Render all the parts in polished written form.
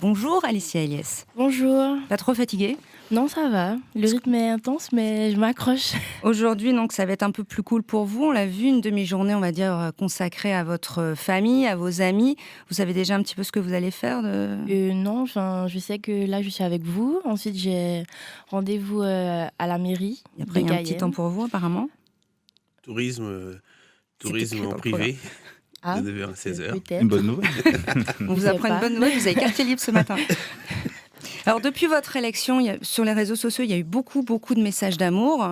Bonjour Alicia Eliès. Bonjour. Pas trop fatiguée? Non, ça va. Le rythme est intense, mais je m'accroche. Aujourd'hui, donc, ça va être un peu plus cool pour vous. On l'a vu, une demi-journée, on va dire, consacrée à votre famille, à vos amis. Vous savez déjà un petit peu ce que vous allez faire Non, je sais que là, je suis avec vous. Ensuite, j'ai rendez-vous à la mairie. Et après, il y a un petit Cayenne. temps pour vous, apparemment. Tourisme écrit dans en le privé, Ah, de 9h à 16h. peut-être. Une bonne nouvelle. On vous sais apprend une pas. bonne nouvelle, vous avez quartier libre ce matin. Alors, depuis votre élection, sur les réseaux sociaux, il y a eu beaucoup de messages d'amour,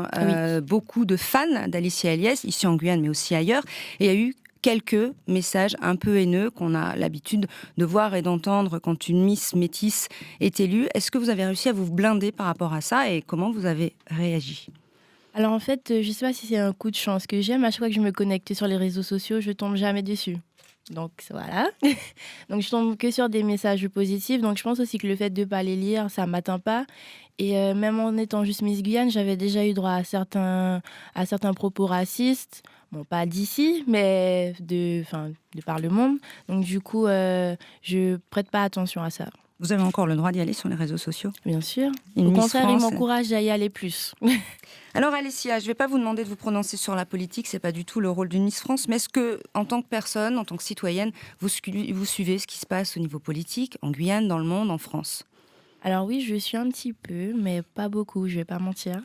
beaucoup de fans d'Alicia Eliès, ici en Guyane, mais aussi ailleurs. Et il y a eu quelques messages un peu haineux qu'on a l'habitude de voir et d'entendre quand une Miss métisse est élue. Est-ce que vous avez réussi à vous blinder par rapport à ça et comment vous avez réagi ? Alors en fait, je sais pas si c'est un coup de chance que j'aime. À chaque fois que je me connecte sur les réseaux sociaux, je tombe jamais dessus. Donc voilà. Donc je tombe que sur des messages positifs. Donc je pense aussi que le fait de ne pas les lire, ça m'atteint pas. Et même en étant juste Miss Guyane, j'avais déjà eu droit à certains propos racistes. Bon, pas d'ici, mais de par le monde. Donc du coup, je prête pas attention à ça. Vous avez encore le droit d'y aller sur les réseaux sociaux ? Bien sûr. Une Au Miss contraire, France, ils m'encouragent à y aller plus. Alors Alicia, je ne vais pas vous demander de vous prononcer sur la politique, c'est pas du tout le rôle d'une Miss France, mais est-ce que, en tant que personne, en tant que citoyenne, vous suivez ce qui se passe au niveau politique, en Guyane, dans le monde, en France ? Alors oui, je suis un petit peu, mais pas beaucoup, je vais pas mentir.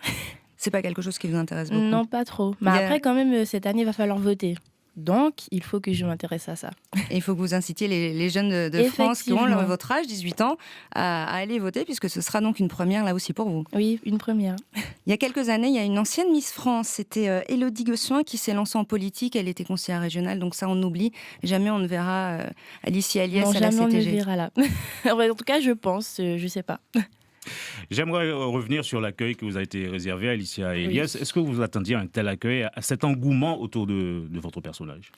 C'est pas quelque chose qui vous intéresse beaucoup ? Non, pas trop. Mais après, quand même, cette année, il va falloir voter. Donc, il faut que je m'intéresse à ça. Et il faut que vous incitiez les jeunes de France qui ont votre âge, 18 ans, à aller voter, puisque ce sera donc une première là aussi pour vous. Oui, une première. Il y a quelques années, il y a une ancienne Miss France, c'était Élodie Gossuin qui s'est lancée en politique. Elle était conseillère régionale, donc ça on oublie. Jamais on ne verra Alicia Eliès à la CTG. Non, jamais on ne verra là. En tout cas, je pense, je sais pas. J'aimerais revenir sur l'accueil qui vous a été réservé à Alicia Eliès. Oui. Est-ce que vous attendiez un tel accueil, à cet engouement autour de votre personnage ?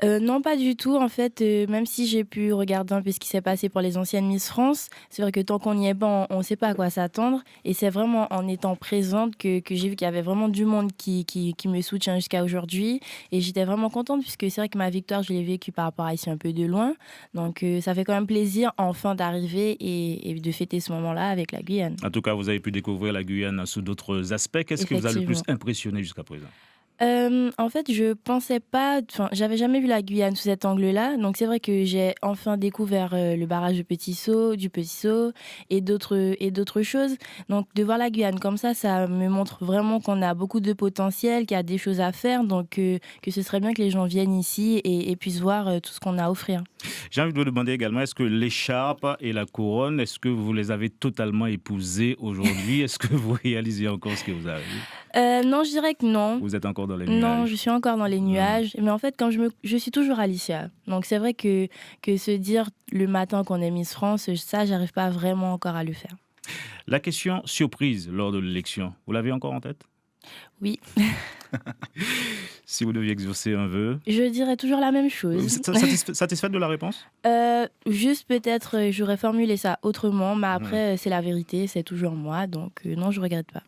Non, pas du tout. En fait, même si j'ai pu regarder un peu ce qui s'est passé pour les anciennes Miss France, c'est vrai que tant qu'on n'y est pas, on ne sait pas à quoi s'attendre. Et c'est vraiment en étant présente que j'ai vu qu'il y avait vraiment du monde qui me soutient jusqu'à aujourd'hui. Et j'étais vraiment contente puisque c'est vrai que ma victoire, je l'ai vécue par rapport à ici un peu de loin. Donc ça fait quand même plaisir enfin d'arriver et de fêter ce moment-là avec la Guyane. En tout cas, vous avez pu découvrir la Guyane sous d'autres aspects. Qu'est-ce qui vous a le plus impressionné jusqu'à présent ? En fait, je pensais pas, j'avais jamais vu la Guyane sous cet angle-là. Donc c'est vrai que j'ai enfin découvert le barrage du Petit Saut et d'autres choses. Donc de voir la Guyane comme ça me montre vraiment qu'on a beaucoup de potentiel, qu'il y a des choses à faire. Donc que ce serait bien que les gens viennent ici et puissent voir tout ce qu'on a à offrir. J'ai envie de vous demander également, est-ce que l'écharpe et la couronne, est-ce que vous les avez totalement épousées aujourd'hui ? Est-ce que vous réalisez encore ce que vous avez ? Non, je dirais que non. Vous êtes encore dans les nuages ? Non, je suis encore dans les nuages. Mais en fait, quand je suis toujours Alicia. Donc c'est vrai que se dire le matin qu'on est Miss France, ça, j'arrive pas vraiment encore à le faire. La question surprise lors de l'élection, vous l'avez encore en tête ? Oui. Si vous deviez exaucer un vœu ? Je dirais toujours la même chose. Vous êtes satisfaite de la réponse ? Juste peut-être, j'aurais formulé ça autrement, mais après, c'est la vérité, c'est toujours moi, donc non, je ne regrette pas.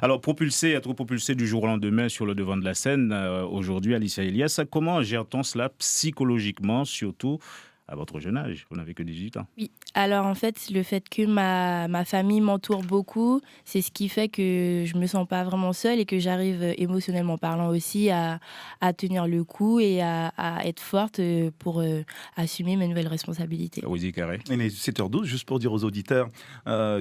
Alors, être propulsé du jour au lendemain sur le devant de la scène, aujourd'hui, Alicia Eliès, comment gère-t-on cela psychologiquement, surtout à votre jeune âge ? Vous n'avez que 18 ans. Oui, alors en fait, le fait que ma famille m'entoure beaucoup, c'est ce qui fait que je ne me sens pas vraiment seule et que j'arrive émotionnellement parlant aussi à tenir le coup et à être forte pour assumer mes nouvelles responsabilités. Rosy Carré. Il est 7h12, juste pour dire aux auditeurs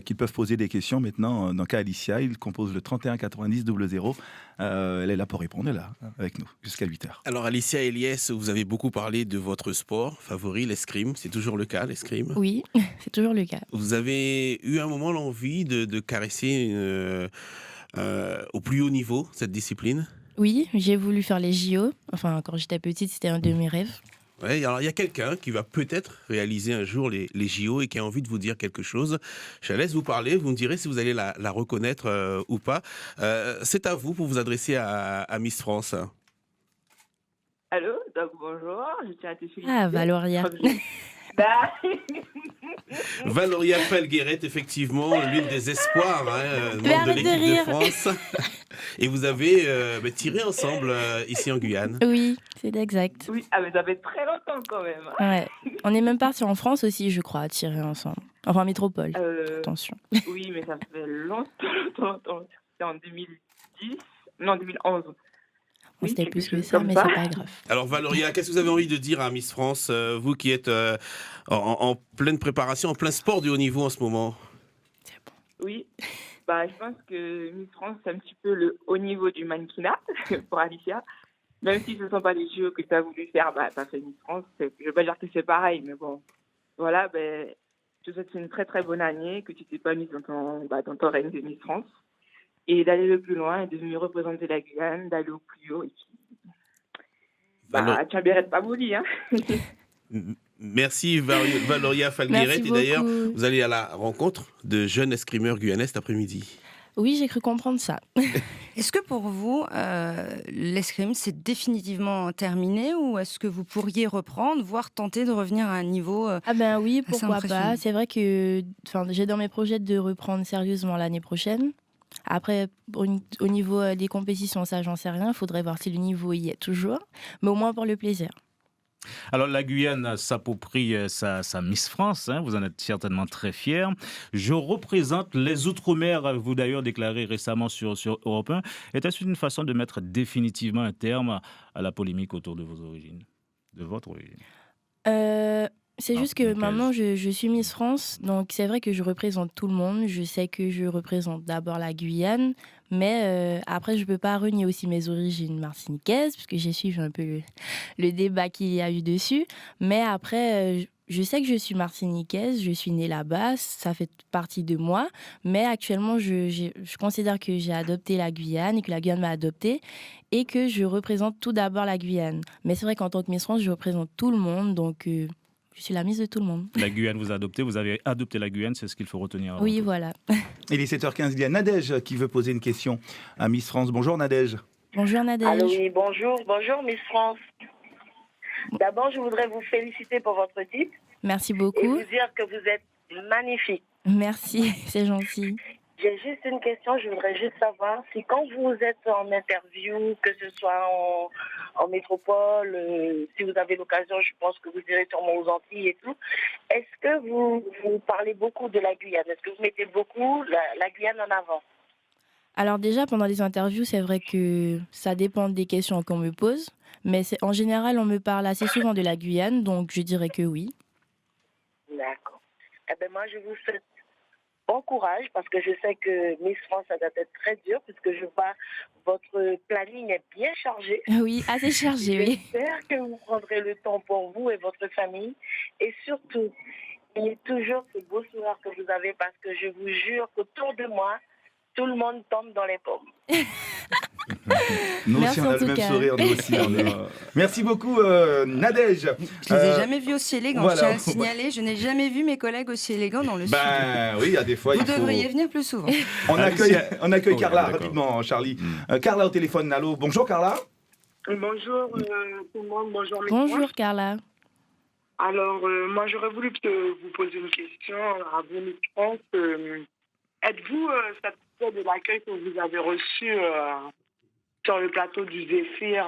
qu'ils peuvent poser des questions maintenant. Dans le cas Alicia, ils composent le 31 90 00. Elle est là pour répondre, là, avec nous, jusqu'à 8h. Alors Alicia Eliès, vous avez beaucoup parlé de votre sport favori, l'escrime. C'est toujours le cas, l'escrime ? Oui, c'est toujours le cas. Vous avez eu un moment l'envie de caresser au plus haut niveau cette discipline ? Oui, j'ai voulu faire les JO. Enfin, quand j'étais petite, c'était un de mes rêves. Ouais, alors il y a quelqu'un qui va peut-être réaliser un jour les JO et qui a envie de vous dire quelque chose. Je la laisse vous parler, vous me direz si vous allez la reconnaître ou pas. C'est à vous pour vous adresser à Miss France. Allô, donc bonjour, je tiens à te féliciter. Ah, Valoria. Valoria Felgueret, effectivement, l'une des espoirs de l'équipe de France. Et vous avez tiré ensemble ici en Guyane. Oui, c'est exact. Oui, mais ça fait très longtemps quand même. Ouais. On est même partis en France aussi, je crois, à tirer ensemble. Enfin, métropole, Euh, attention. oui, mais ça fait longtemps. C'était en 2010, non 2011. Bon, Oui, c'était quelque plus que chose ça, comme mais ça. c'est pas grave. Alors Valoria, qu'est-ce que vous avez envie de dire à Miss France, vous qui êtes en pleine préparation, en plein sport du haut niveau en ce moment? C'est bon. Oui, bah, je pense que Miss France, c'est un petit peu le haut niveau du mannequinat pour Alicia. Même si ce ne sont pas les JO que tu as voulu faire, bah, tu as fait Miss France. Je ne veux pas dire que c'est pareil, mais bon, voilà, ben, je te souhaite une très très bonne année, que tu t'es pas mise dans ton règne de Miss France, et d'aller le plus loin, et de mieux représenter la Guyane, d'aller au plus haut, et puis, Valo- bah, tu as pas bouli, hein. Merci Valoria Falgueret. Merci Et d'ailleurs, beaucoup. vous allez à la rencontre de jeunes escrimeurs guyanais cet après-midi. Oui, j'ai cru comprendre ça. Est-ce que pour vous, l'escrime, c'est définitivement terminé ou est-ce que vous pourriez reprendre, voire tenter de revenir à un niveau Ah ben oui, assez pourquoi impressionnant. pas. C'est vrai que j'ai dans mes projets de reprendre sérieusement l'année prochaine. Après, au niveau des compétitions, ça, j'en sais rien. Il faudrait voir si le niveau y est toujours. Mais au moins pour le plaisir. Alors, la Guyane s'approprie sa Miss France, hein, vous en êtes certainement très fiers. Je représente les Outre-mer, avez-vous d'ailleurs déclaré récemment sur Europe 1. Était-ce une façon de mettre définitivement un terme à la polémique autour de vos origines, de votre origine? C'est Ah, juste que nickel. maintenant, je suis Miss France. Donc, c'est vrai que je représente tout le monde. Je sais que je représente d'abord la Guyane. Mais après, je ne peux pas renier aussi mes origines martiniquaises, puisque j'ai suivi un peu le débat qu'il y a eu dessus. Mais après, je sais que je suis martiniquaise, je suis née là-bas, ça fait partie de moi. Mais actuellement, je considère que j'ai adopté la Guyane et que la Guyane m'a adoptée et que je représente tout d'abord la Guyane. Mais c'est vrai qu'en tant que Miss France, je représente tout le monde, donc je suis la Miss de tout le monde. La Guyane vous a adopté, vous avez adopté la Guyane, c'est ce qu'il faut retenir. avant Oui, tout. voilà. Il est 7h15, il y a Nadège qui veut poser une question à Miss France. Bonjour Nadège. Bonjour Allô, Nadège. oui, bonjour Miss France. D'abord, je voudrais vous féliciter pour votre titre Merci et beaucoup. vous dire que vous êtes magnifique. Merci, c'est gentil. J'ai juste une question, je voudrais juste savoir si quand vous êtes en interview, que ce soit en métropole, si vous avez l'occasion, je pense que vous irez sûrement aux Antilles et tout, est-ce que vous parlez beaucoup de la Guyane? Est-ce que vous mettez beaucoup la Guyane en avant? Alors déjà, pendant les interviews, c'est vrai que ça dépend des questions qu'on me pose. Mais en général, on me parle assez souvent de la Guyane, donc je dirais que oui. D'accord. Eh bien, moi, je vous souhaite bon courage parce que je sais que Miss France, ça doit être très dur puisque je vois votre planning est bien chargé. Oui, assez chargé, oui. J'espère que vous prendrez le temps pour vous et votre famille. Et surtout, il y a toujours ce beau sourire que vous avez parce que je vous jure qu'autour de moi, tout le monde tombe dans les pommes. Nous Merci aussi, on en a le tout même cas. sourire, nous aussi. Merci beaucoup Nadège. Je les ai jamais vus aussi élégants, voilà. je tiens à le signaler. Je n'ai jamais vu mes collègues aussi élégants dans le studio. Ben oui, il y a des fois, Vous il faut... devriez venir plus souvent. On accueille Oh, Carla d'accord. rapidement, Charlie. Carla au téléphone, allô. Bonjour Carla. Bonjour tout le monde, bonjour Miss Bonjour France. Carla. Alors, moi j'aurais voulu vous poser une question à vous, Miss France. Êtes-vous satisfait de l'accueil que vous avez reçu sur le plateau du Zéphyr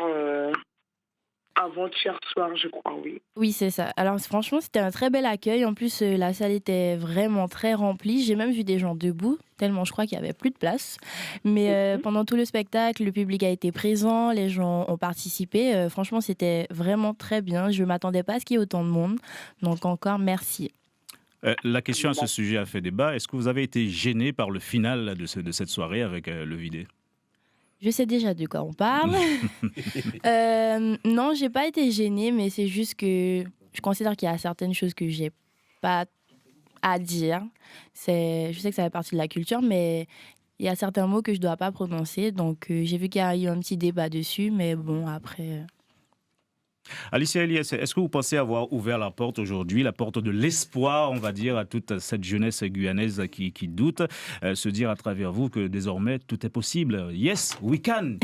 avant-hier soir, je crois, oui. Oui, c'est ça. Alors franchement, c'était un très bel accueil. En plus, la salle était vraiment très remplie. J'ai même vu des gens debout, tellement je crois qu'il n'y avait plus de place. Mais pendant tout le spectacle, le public a été présent, les gens ont participé. Franchement, c'était vraiment très bien. Je ne m'attendais pas à ce qu'il y ait autant de monde. Donc encore merci. La question à ce sujet a fait débat. Est-ce que vous avez été gêné par le final de cette soirée avec le vidé? Je sais déjà de quoi on parle. Non, j'ai pas été gênée, mais c'est juste que je considère qu'il y a certaines choses que j'ai pas à dire. Je sais que ça fait partie de la culture, mais il y a certains mots que je dois pas prononcer. Donc j'ai vu qu'il y a eu un petit débat dessus, mais bon, après... Alicia Eliès, est-ce que vous pensez avoir ouvert la porte aujourd'hui, la porte de l'espoir, on va dire, à toute cette jeunesse guyanaise qui doute, se dire à travers vous que désormais tout est possible? Yes, we can!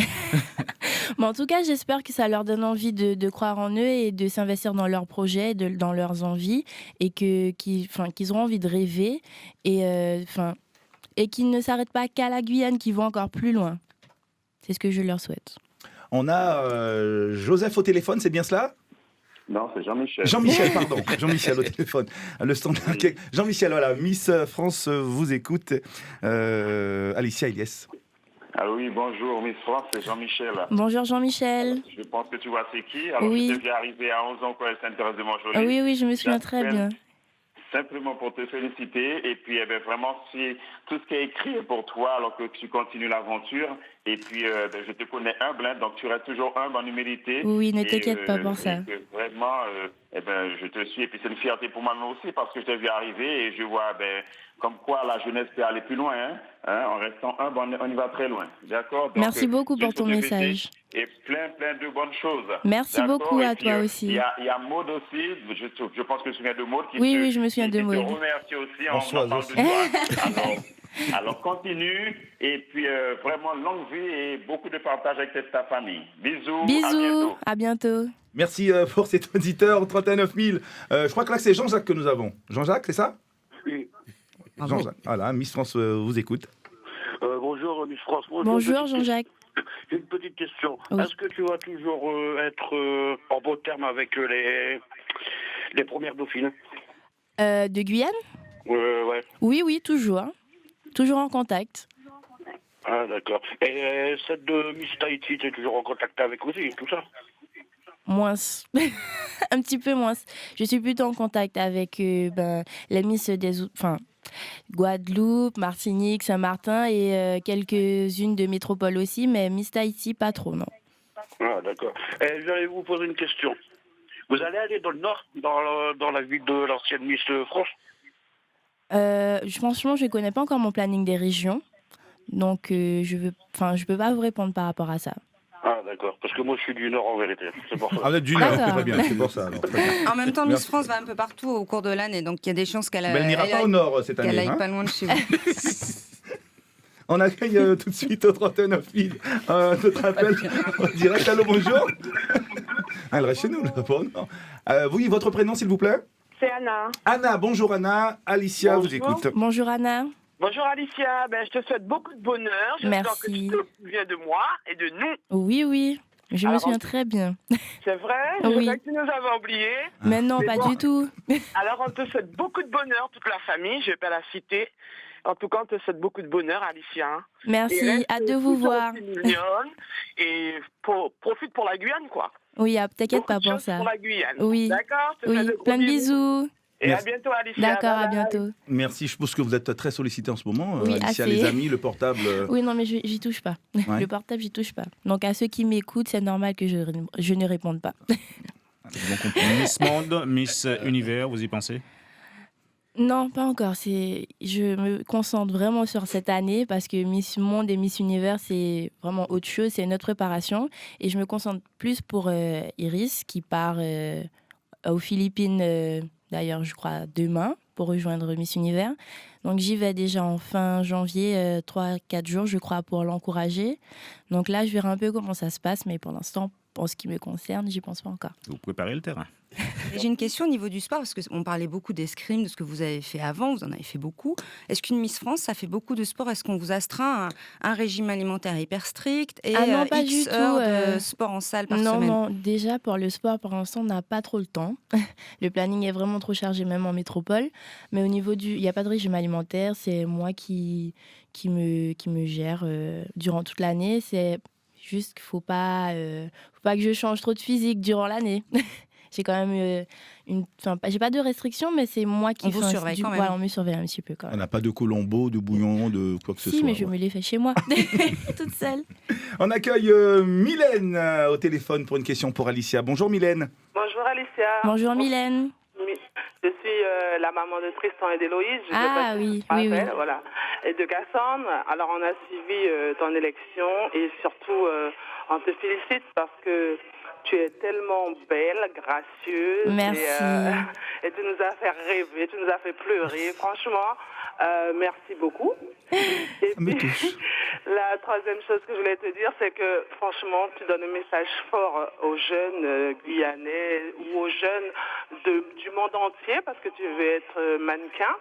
Bon, en tout cas, j'espère que ça leur donne envie de croire en eux et de s'investir dans leurs projets, dans leurs envies, et qu'ils auront envie de rêver et qu'ils ne s'arrêtent pas qu'à la Guyane, qu'ils vont encore plus loin. C'est ce que je leur souhaite. On a Joseph au téléphone, c'est bien cela? Non, c'est Jean-Michel. Jean-Michel, pardon. Jean-Michel au téléphone. Le standard. Jean-Michel, voilà. Miss France vous écoute. Alicia Eliès. Ah oui, bonjour Miss France, c'est Jean-Michel. Bonjour Jean-Michel. Je pense que tu vois c'est qui. Alors, Oui. je t'ai vu arriver à 11 ans quand elle s'intéresse de Montjoly. Oui, je me souviens très bien. Simplement pour te féliciter et puis vraiment si tout ce qui est écrit est pour toi alors que tu continues l'aventure et puis je te connais humble hein, donc tu restes toujours humble en humilité. Oui, ne t'inquiète pas pour ça. Vraiment je te suis et puis c'est une fierté pour moi aussi parce que je t'ai vu arriver et je vois comme quoi la jeunesse peut aller plus loin hein, en restant humble on y va très loin. D'accord. Donc, merci beaucoup pour ton message. Et plein de bonnes choses. Merci beaucoup à toi aussi. Il y a Maud aussi, je pense que je me souviens de Maud qui oui, je me souviens de Maud. Je te remercie aussi, on parle de toi. Alors continue et puis vraiment longue vie et beaucoup de partage avec ta famille. Bisous, à bientôt. Merci pour cet auditeur, 39 000. Je crois que là c'est Jean-Jacques que nous avons. Jean-Jacques, c'est ça? Oui. Jean-Jacques. Voilà, Miss France vous écoute. Bonjour Miss France. Bonjour Jean-Jacques. J'ai une petite question. Oui. Est-ce que tu vas toujours être en bon terme avec les premières dauphines de Guyane? Ouais. Oui, toujours. Hein. Toujours en contact. Ah d'accord. Et celle de Miss Tahiti, tu es toujours en contact avec aussi, tout ça? Moins. Un petit peu moins. Je suis plutôt en contact avec la Miss Guadeloupe, Martinique, Saint-Martin et quelques-unes de métropole aussi, mais Miss Tahiti, pas trop, non. Ah, d'accord. J'allais vous poser une question. Vous allez aller dans le nord, dans la ville de l'ancienne Miss France? Franchement, je ne connais pas encore mon planning des régions, donc je peux pas vous répondre par rapport à ça. Ah, d'accord. Parce que moi, je suis du Nord en vérité. C'est pour ça. Ah, vous êtes du Nord, très bien, c'est pour ça. Alors, très bien. En même temps, Miss France va un peu partout au cours de l'année, donc il y a des chances qu'elle elle n'ira pas au Nord cette année. Qu'elle aille pas loin de chez vous. On accueille tout de suite au 39 000 notre appel en direct. Allô, bonjour. Elle reste chez nous, là. Bon, non. Oui, votre prénom, s'il vous plaît? C'est Anna. Anna, bonjour Anna. Alicia Bonjour. vous écoute. Bonjour Anna. Bonjour Alicia, je te souhaite beaucoup de bonheur. J'espère que tu te souviens de moi et de nous. Oui, je me souviens très bien. C'est vrai? Oui. Je sais que tu nous avais oubliés. Mais non, pas du tout. Alors on te souhaite beaucoup de bonheur, toute la famille, je ne vais pas la citer. En tout cas, on te souhaite beaucoup de bonheur Alicia. Merci, hâte de vous voir. Et profite pour la Guyane quoi. Oui, t'inquiète pas pour ça. Pour la Guyane. Oui. D'accord? Plein de bisous. Et à bientôt, Alicia. D'accord, à bientôt. Merci, je pense que vous êtes très sollicité en ce moment. Oui, Alicia, assez. les amis, le portable. Oui, non, mais j'y touche pas. Ouais. Le portable, j'y touche pas. Donc, à ceux qui m'écoutent, c'est normal que je ne réponde pas. Miss Monde, Miss Univers, vous y pensez? Non, pas encore. Je me concentre vraiment sur cette année parce que Miss Monde et Miss Univers, c'est vraiment autre chose. C'est notre préparation. Et je me concentre plus pour Iris qui part aux Philippines. D'ailleurs, je crois, demain, pour rejoindre Miss Univers. Donc, j'y vais déjà en fin janvier, 3-4 jours, je crois, pour l'encourager. Donc là, je verrai un peu comment ça se passe, mais pour l'instant, en ce qui me concerne, j'y pense pas encore. Vous préparez le terrain. J'ai une question au niveau du sport, parce qu'on parlait beaucoup d'escrime, de ce que vous avez fait avant, vous en avez fait beaucoup. Est-ce qu'une Miss France, ça fait beaucoup de sport? Est-ce qu'on vous astreint à un régime alimentaire hyper strict et non, pas X du heures tout, de sport en salle par semaine? Non, déjà pour le sport, pour l'instant, on n'a pas trop le temps. Le planning est vraiment trop chargé, même en métropole. Mais au niveau il n'y a pas de régime alimentaire, c'est moi qui me gère durant toute l'année. C'est juste qu'il faut pas que je change trop de physique durant l'année. J'ai quand même j'ai pas de restrictions, mais c'est moi qui... On vous surveille quand même. Voilà, on me surveille un petit peu quand On même. n'a pas de colombo, de bouillon, de quoi que ce soit. Si, mais je me les fais chez moi, toute seule. On accueille Mylène au téléphone pour une question pour Alicia. Bonjour Mylène. Bonjour Alicia. Bonjour Mylène. Je suis la maman de Tristan et d'Héloïse. Oui. Voilà. Et de Cassandre. Alors on a suivi ton élection et surtout on te félicite parce que tu es tellement belle, gracieuse. Merci. Et tu nous as fait rêver, tu nous as fait pleurer. Franchement, merci beaucoup. Et puis, la troisième chose que je voulais te dire, c'est que franchement, tu donnes un message fort aux jeunes Guyanais ou aux jeunes du monde entier parce que tu veux être mannequin.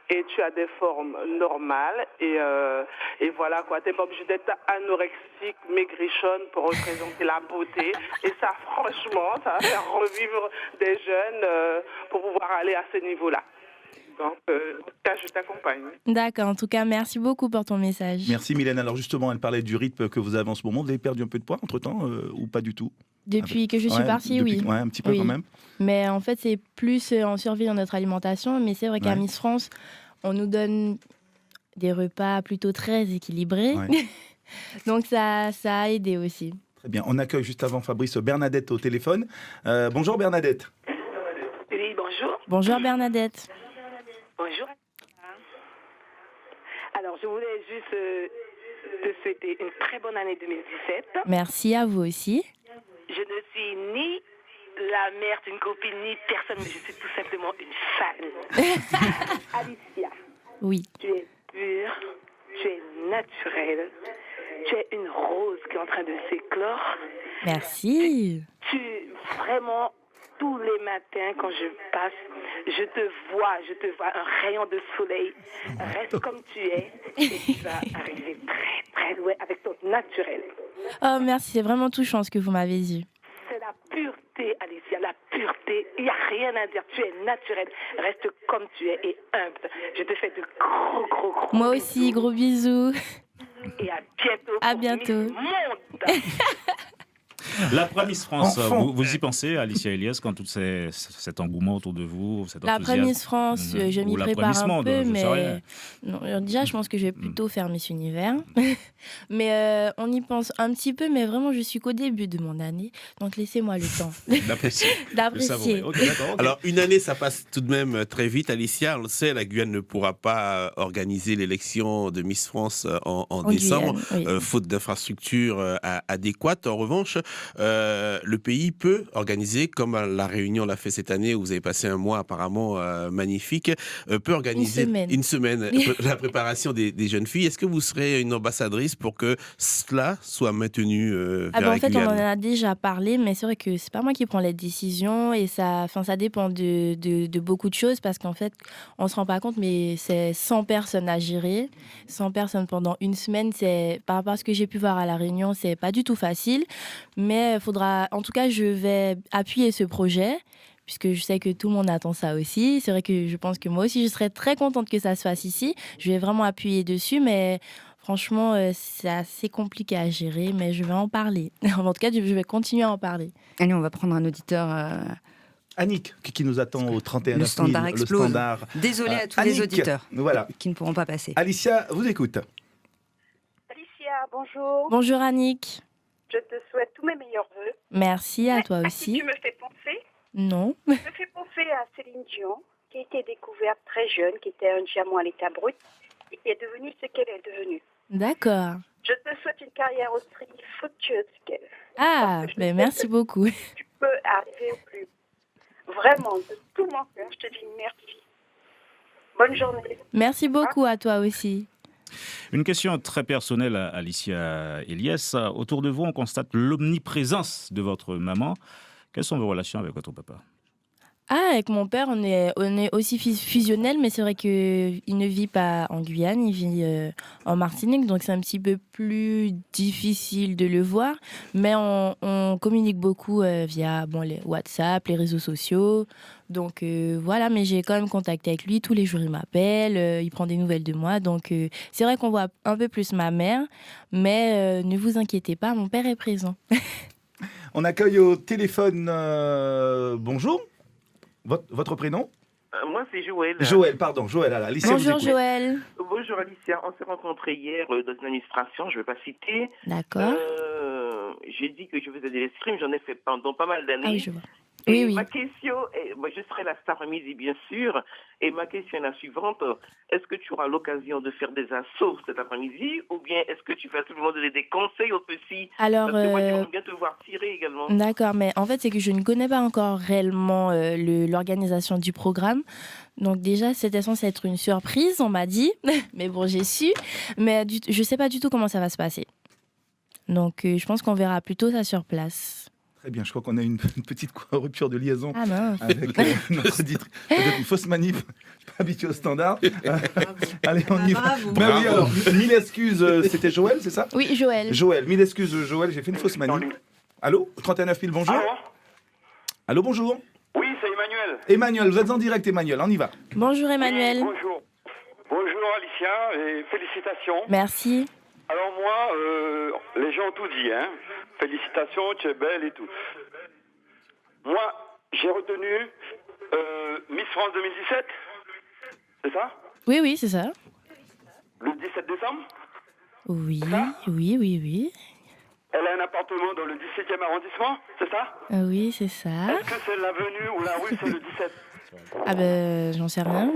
et tu as des formes normales et voilà quoi, t'es pas obligé d'être anorexique, maigrichonne pour représenter la beauté et ça franchement, ça va faire revivre des jeunes pour pouvoir aller à ce niveau-là. Donc, en tout cas, je t'accompagne. D'accord, en tout cas, merci beaucoup pour ton message. Merci Mylène. Alors justement, elle parlait du rythme que vous avez en ce moment. Vous avez perdu un peu de poids entre-temps ou pas du tout? Depuis que je suis partie, oui. Ouais, un petit peu oui. quand même. Mais en fait, c'est plus en survie dans notre alimentation. Mais c'est vrai qu'à Miss France, on nous donne des repas plutôt très équilibrés. Ouais. Donc ça a aidé aussi. Très bien. On accueille juste avant Fabrice Bernadette au téléphone. Bonjour Bernadette. Oui, bonjour. Bonjour Bernadette. Bonjour. Alors, je voulais juste te souhaiter une très bonne année 2017. Merci à vous aussi. Je ne suis ni la mère d'une copine, ni personne, mais je suis tout simplement une fan. Alicia. Oui. Tu es pure, tu es naturelle, tu es une rose qui est en train de s'éclore. Merci. Vraiment, tous les matins, quand je passe, je te vois un rayon de soleil. Reste comme tu es et tu vas arriver très, très loin avec ton naturel. Oh, merci, c'est vraiment touchant ce que vous m'avez dit. C'est la pureté, Alicia, la pureté. Il n'y a rien à dire, tu es naturel. Reste comme tu es et humble. Je te fais de gros Moi bisous. aussi, gros bisous. Et à bientôt. À bientôt. L'après Miss France, vous y pensez, Alicia Eliès, quand tout cet engouement autour de vous, cet enthousiasme? L'après Miss France, je m'y prépare un peu, mais non, déjà, je pense que je vais plutôt faire Miss Univers. Mais on y pense un petit peu, mais vraiment, je suis qu'au début de mon année, donc laissez-moi le temps d'apprécier. Okay. Alors, une année, ça passe tout de même très vite. Alicia, on le sait, la Guyane ne pourra pas organiser l'élection de Miss France en décembre, Guyane, faute d'infrastructures adéquates. En revanche, le pays peut organiser, comme la Réunion l'a fait cette année, où vous avez passé un mois apparemment magnifique, peut organiser une semaine la préparation des jeunes filles. Est-ce que vous serez une ambassadrice pour que cela soit maintenu vers la en fait, Guyane? on en a déjà parlé, mais c'est vrai que c'est pas moi qui prends les décisions et ça dépend de beaucoup de choses parce qu'en fait, on se rend pas compte, mais c'est 100 personnes à gérer, 100 personnes pendant une semaine. C'est par rapport à ce que j'ai pu voir à la Réunion, c'est pas du tout facile. Mais en tout cas, je vais appuyer ce projet, puisque je sais que tout le monde attend ça aussi. C'est vrai que je pense que moi aussi, je serais très contente que ça se fasse ici. Je vais vraiment appuyer dessus, mais franchement, c'est assez compliqué à gérer, mais je vais en parler. En tout cas, je vais continuer à en parler. Allez, on va prendre un auditeur... Annick, qui nous attend au 31 Le standard explose. Désolé à tous les auditeurs qui ne pourront pas passer. Alicia vous écoute. Alicia, bonjour. Bonjour Annick. Je te souhaite tous mes meilleurs vœux. Merci à toi aussi. À qui tu me fais penser? Non. Je me fais penser à Céline Dion, qui a été découverte très jeune, qui était un diamant à l'état brut, et qui est devenue ce qu'elle est devenue. D'accord. Je te souhaite une carrière aussi fructueuse qu'elle. Ah, mais merci beaucoup. Tu peux arriver au plus. Vraiment, de tout mon cœur, je te dis merci. Bonne journée. Merci beaucoup à toi aussi. Une question très personnelle à Alicia Eliès. Autour de vous, on constate l'omniprésence de votre maman. Quelles sont vos relations avec votre papa? Avec mon père, on est aussi fusionnels, mais c'est vrai qu'il ne vit pas en Guyane, il vit en Martinique, donc c'est un petit peu plus difficile de le voir. Mais on communique beaucoup via les WhatsApp, les réseaux sociaux. Donc voilà, mais j'ai quand même contact avec lui. Tous les jours, il m'appelle, il prend des nouvelles de moi. Donc c'est vrai qu'on voit un peu plus ma mère, mais ne vous inquiétez pas, mon père est présent. On accueille au téléphone, bonjour. Votre prénom? Moi, c'est Joël. Joël, pardon. Joël, Alicia. Bonjour Joël. Bonjour Alicia. On s'est rencontrés hier dans une administration, je ne vais pas citer. D'accord. J'ai dit que je faisais des streams, j'en ai fait pendant pas mal d'années. Ah oui, je vois. Et oui. Ma question, je serai là cet après-midi, bien sûr. Et ma question est la suivante. Est-ce que tu auras l'occasion de faire des assos cet après-midi? Ou bien est-ce que tu vas tout le monde donner des conseils aux petits? Alors, parce que moi, j'aimerais bien te voir tirer également. D'accord, mais en fait, c'est que je ne connais pas encore réellement l'organisation du programme. Donc déjà, c'était censé être une surprise, on m'a dit. Mais bon, j'ai su. Mais je ne sais pas du tout comment ça va se passer. Donc, je pense qu'on verra plutôt ça sur place. Très bien, je crois qu'on a une petite rupture de liaison avec notre auditrice. Peut-être une fausse manip. pas habitué au standard. Allez, on y va. Bravo. Ben oui, alors, 1000 excuses, c'était Joël, c'est ça? Oui, Joël. Joël, 1000 excuses, Joël, j'ai fait une fausse manie. Allô? 39 000, bonjour. Allô, bonjour. Oui, c'est Emmanuel. Emmanuel, vous êtes en direct, Emmanuel, on y va. Bonjour Emmanuel. Bonjour. Bonjour Alicia et félicitations. Merci. Alors moi, les gens ont tout dit, hein. Félicitations, tu es belle et tout. Moi, j'ai retenu Miss France 2017, c'est ça? Oui, oui, c'est ça. Le 17 décembre? Oui, oui, oui, oui. Elle a un appartement dans le 17e arrondissement, c'est ça? Oui, c'est ça. Est-ce que c'est l'avenue ou la rue, c'est le 17? Ah ben, j'en sais rien.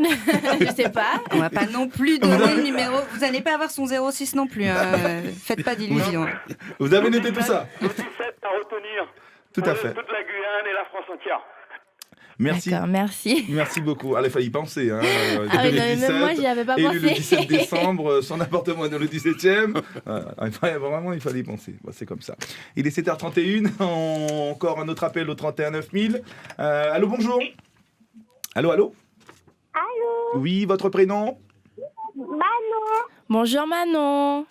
Je sais pas. On va pas non plus donner le numéro. Vous n'allez pas avoir son 06 non plus. Hein. Faites pas d'illusions. Vous avez noté tout ça? Le 17 à retenir. Tout à fait. Toute la Guyane et la France entière. Merci. D'accord, merci. Merci beaucoup. Allez, il fallait y penser. Hein. Ah oui, non, même moi, j'y avais pas élu pensé. le 17 décembre, son appartement est dans le 17e. Vraiment, il fallait y penser. Bon, c'est comme ça. Il est 7h31. Encore un autre appel au 31 9000. Allô, bonjour. Allô, allô. Allô. Oui, votre prénom? Manon. Bonjour Manon.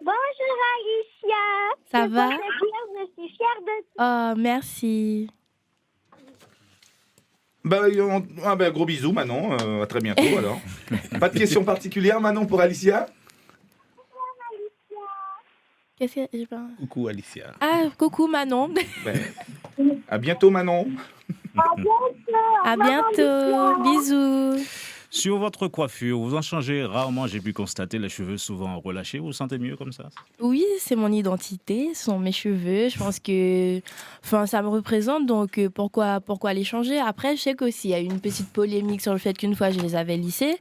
Bonjour Alicia. Ça va? Je suis fière de toi. Oh, merci. Gros bisous, Manon. À très bientôt, alors. Pas de questions particulières, Manon, pour Alicia? Qu'est-ce que j'ai pas... Coucou Alicia. Ah, coucou Manon. À bientôt, Manon. À bientôt. Bisous. Sur votre coiffure, vous en changez rarement, j'ai pu constater, les cheveux souvent relâchés. Vous vous sentez mieux comme ça? Oui, c'est mon identité, ce sont mes cheveux. Je pense que ça me représente, donc pourquoi les changer? Après, je sais qu'aussi, il y a eu une petite polémique sur le fait qu'une fois, je les avais lissés.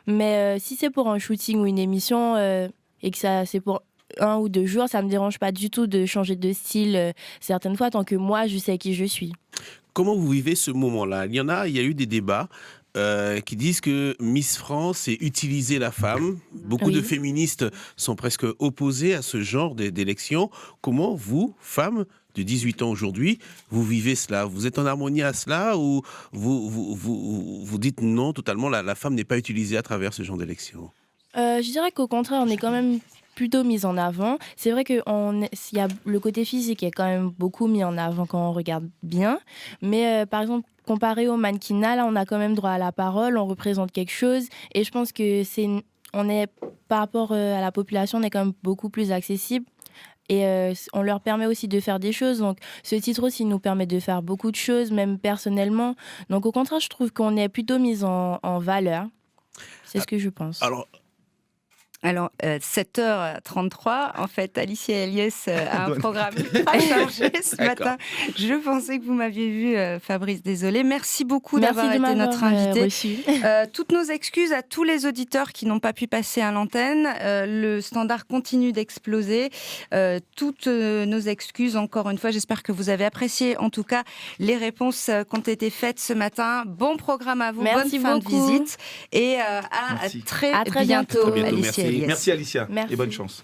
Mais si c'est pour un shooting ou une émission et que c'est pour 1 ou 2 jours, ça ne me dérange pas du tout de changer de style certaines fois, tant que moi, je sais qui je suis. Comment vous vivez ce moment-là? Il y a eu des débats qui disent que Miss France, c'est utiliser la femme. Beaucoup de féministes sont presque opposés à ce genre d'élection. Comment vous, femme de 18 ans aujourd'hui, vous vivez cela? Vous êtes en harmonie à cela ou vous dites non, totalement, la femme n'est pas utilisée à travers ce genre d'élection? Je dirais qu'au contraire, on est quand même plutôt mise en avant. C'est vrai qu'il y a le côté physique est quand même beaucoup mis en avant quand on regarde bien. Mais par exemple, comparé au mannequinat, là, on a quand même droit à la parole, on représente quelque chose. Et je pense que par rapport à la population, on est quand même beaucoup plus accessible. Et on leur permet aussi de faire des choses. Donc, ce titre aussi nous permet de faire beaucoup de choses, même personnellement. Donc, au contraire, je trouve qu'on est plutôt mise en valeur. C'est ce que je pense. Alors, 7h33, en fait, Alicia Eliès a un programme très chargé ce matin. Je pensais que vous m'aviez vu, Fabrice, désolé. Merci beaucoup d'avoir été notre invité. Toutes nos excuses à tous les auditeurs qui n'ont pas pu passer à l'antenne. Le standard continue d'exploser. Toutes nos excuses, encore une fois. J'espère que vous avez apprécié, en tout cas, les réponses qui ont été faites ce matin. Bon programme à vous, bonne fin de visite. Et à très bientôt, Alicia. Merci Alicia. Merci. Et bonne chance.